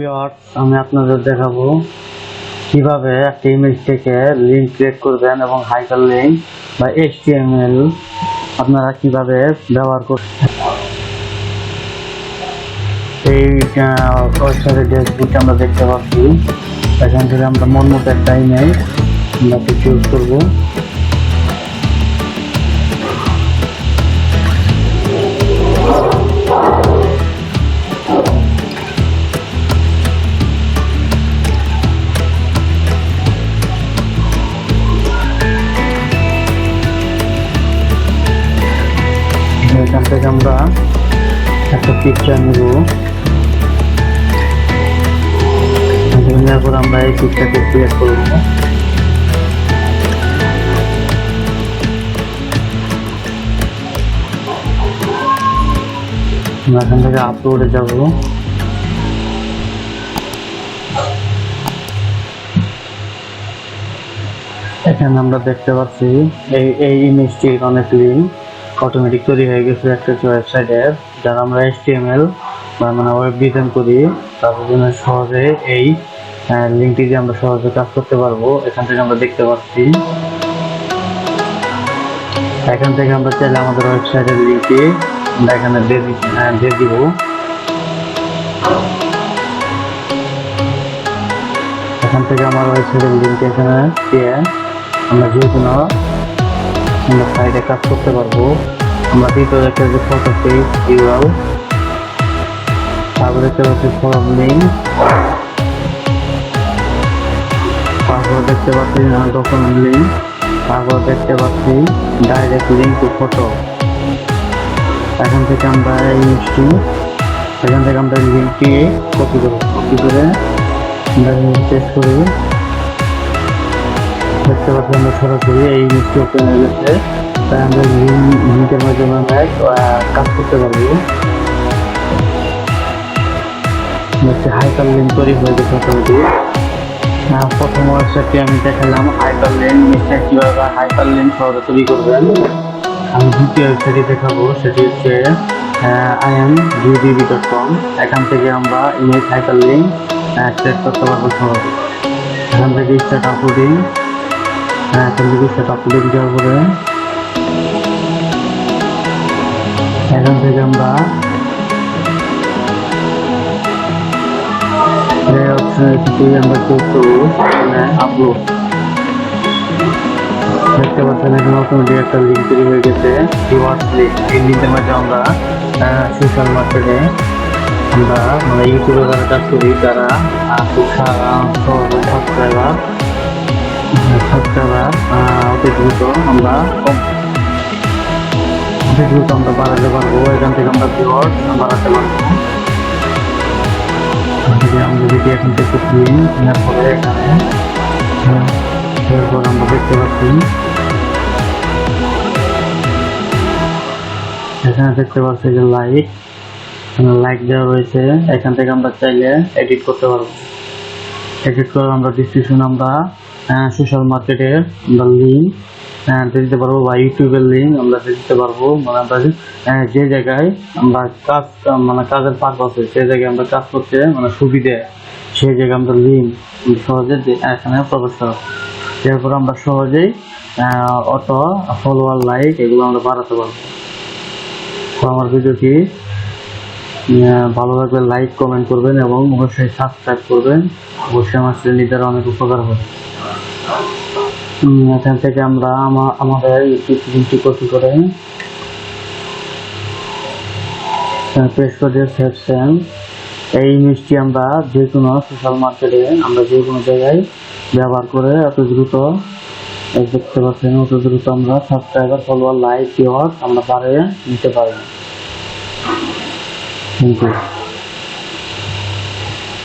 Viewers, আমি আপনাদের দেখাবো কিভাবে একটা ইমেজ থেকে লিংক ক্রিয়েট করবেন এবং হাইপারলিংক বা HTML আপনারা কিভাবে ব্যবহার করবেন। এই ওয়েবসাইটের ড্যাশবোর্ড আমরা দেখতে পাচ্ছি। এখান থেকে আমরা মন মতো একটা ইমেজ আমরা চুজ করবো। এখান থেকে আমরা একটা পিকচার নিব, নেওয়ার পর আমরা এই পিকচারকে ক্রিয়েট করবো। আমরা এখান থেকে আপলোডে যাব। এখানে আমরা দেখতে পাচ্ছি এই ইমেজটির অনেক লিঙ্ক অটোমেটিক তৈরি হয়ে গেছে একটা ওয়েবসাইটের, যারা আমরা HTML বা ওয়েব ডিজাইন করি তাদের জন্য সহজে এই লিঙ্কটি দিয়ে আমরা সহজে কাজ করতে পারবো। এখান থেকে আমরা দেখতে পাচ্ছি, এখান থেকে আমরা চাইলে আমাদের ওয়েবসাইটের লিঙ্কটি আমরা এখানে দিয়ে দিব। এখান থেকে আমার ওয়েবসাইটের লিঙ্ক এখানে দিয়ে আমরা যে কোনো আমরা সাইডে কাজ করতে পারবো। আমরা দ্বিতীয় দেখতে পাচ্ছি ফটো পেজ ইউআরএল, তারপর দেখতে পাচ্ছি ফর্ম লিঙ্ক, তারপর দেখতে পাচ্ছি ডকুমেন্ট লিঙ্ক, তারপর দেখতে পাচ্ছি ডাইরেক্ট লিঙ্ক টু ফটো। এখান থেকে আমরা লিঙ্কটি কপি করে আমরা পেস্ট করি। দেখতে পাচ্ছি আমরা সরাসরি এই লিঙ্কটি ওপেন হয়ে গেছে, তাই আমরা লিঙ্কের মাধ্যমে কাজ করতে পারবো। হাইপারলিংক তৈরি হয়ে গেছে অটোমেটিক। প্রথম ওয়েবসাইটটি আমি দেখালাম হাইপারলিংক, নিশ্চয় কিভাবে হাইপারলিংক সহজে তৈরি করবেন। আমি দ্বিতীয় ওয়েবসাইটটি দেখাবো, সেটি হচ্ছে imagepng.com। এখান থেকে আমরা ইমেজ হাইপারলিংক ক্রিয়েট করতে পারবো সহজে। এখান থেকে স্টার্ট আপলোডিং দেওয়ার পরে এখান থেকে আমরা চুজ করবো আপলোড। দেখতে পাচ্ছেন এখানে অটোমেটিক একটা লিঙ্ক তৈরি হয়ে গেছে, রিওয়ার্ড লিঙ্ক। এই লিঙ্কের মাধ্যমে আমরা সোশ্যাল মার্কেটে আমরা ইউটিউবে যারা কাজ করি, যারা সাবস্ক্রাইবার অতি দ্রুত আমরা বাড়াতে পারবো। এখান থেকে আমরা ভিউয়ার্স বাড়াতে পারবো। আমরা যদি এখান থেকে নেওয়ার পরে এখানে আমরা দেখতে পাচ্ছি, এখানে দেখতে পাচ্ছি যে লাইক দেওয়া রয়েছে। এখান থেকে আমরা চাইলে এডিট করতে পারবো। এডিট করে আমরা ডিসক্রিপশন আমরা সোশ্যাল মার্কেটের আমরা লিঙ্ক দিতে পারবো বা ইউটিউবের লিঙ্ক আমরা দিতে পারবো। আমরা যে জায়গায় আমরা কাজের পারপাসে যে জায়গায় আমরা কাজ করতে সুবিধে, সেই জায়গায় আমরা লিঙ্ক সহজে এখানে প্রবেশ করব। এরপর আমরা সহজেই অটো ফলোয়ার লাইক এগুলো আমরা বাড়াতে পারবো। তো আমার ভিডিওটি ভালো লাগলে লাইক কমেন্ট করবেন এবং অবশ্যই সাবস্ক্রাইব করবেন। অবশ্যই আমার চ্যানেলটার অনেক উপকার হবে। এখান থেকে আমরা আমাদের ইউটিউব লিঙ্কটি কপি করে পেস্ট করে সেভ সেন্ড। এই ইমেজটি আমরা যে কোনো সোশ্যাল মার্কেটে আমরা যে কোনো জায়গায় ব্যবহার করে অত দ্রুত দেখতে পাচ্ছেন, অত দ্রুত আমরা সাবস্ক্রাইবার ফলোয়ার লাইক ভিউয়ার্স আমরা বাড়িয়ে নিতে পারবো। Thank you.